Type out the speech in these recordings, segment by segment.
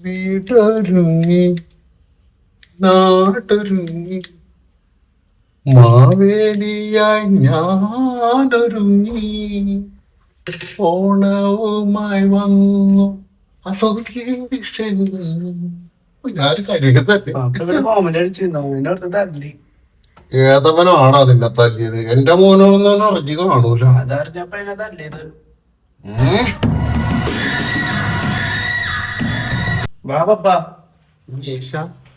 വീടൊരുങ്ങി നാടൊരുങ്ങി മാവേലിയായി ഞാനൊരുങ്ങി ഓണവുമായി വന്നു അസോസിയേഷൻ. ഞാൻ കോമഡി ഏതവനാണ് അതിനെ തല്ലിയത്? എന്റെ മോനോടൊന്നും അറിഞ്ഞു കാണൂല. അതറിഞ്ഞപ്പോ എന്നെ തല്ലിയത്. വാ പപ്പാ,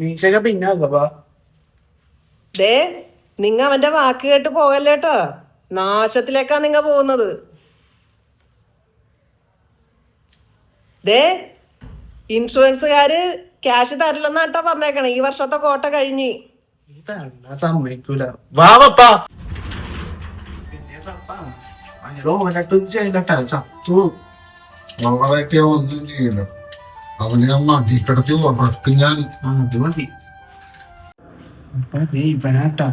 മീശൊക്കെ പിന്നെ ദേ, നിങ്ങ അവന്റെ വാക്ക് കേട്ട് പോകല്ലേട്ടോ. നാശത്തിലേക്കാ നിങ്ങ പോകുന്നത്. ദേ, ഇൻഷുറൻസുകാര് ക്യാഷ് തരില്ലെന്നാട്ടാ പറഞ്ഞേക്കണേ. ഈ വർഷത്തെ കോട്ട കഴിഞ്ഞ്. സമ്മതിക്കൂല. വാ പപ്പാ. പിന്നെ പപ്പാ ഓനട്ടൊന്നും ചെയ്യലട്ടാ, ചത്തു. അവളായിട്ട് ഒന്നും ചെയ്യില്ല. അവനെ ഞാൻ മതിക്കിടത്തി ഉറക്കും ഞാൻ. അത് മതി. നീ ഇവനാട്ടാ.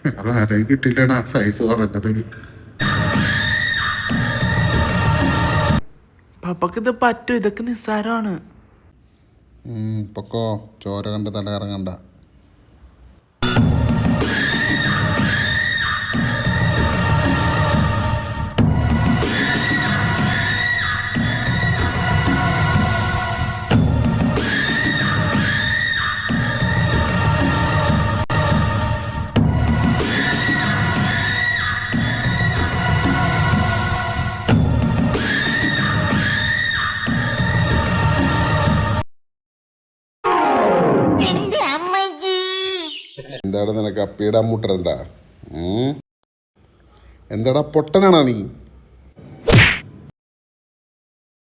വേറെ ആരെയും കിട്ടില്ലടാ സൈസ് പറഞ്ഞത്. പപ്പക്ക് ഇത് പറ്റും, ഇതൊക്കെ നിസ്സാരമാണ്. പൊക്കോ, ചോര കണ്ട് തല കറങ്ങണ്ട. എന്താണ് നിനക്ക് അപ്പിയുടെ മുട്ടണ്ട? എന്താടാ പൊട്ടനാണോ നീ?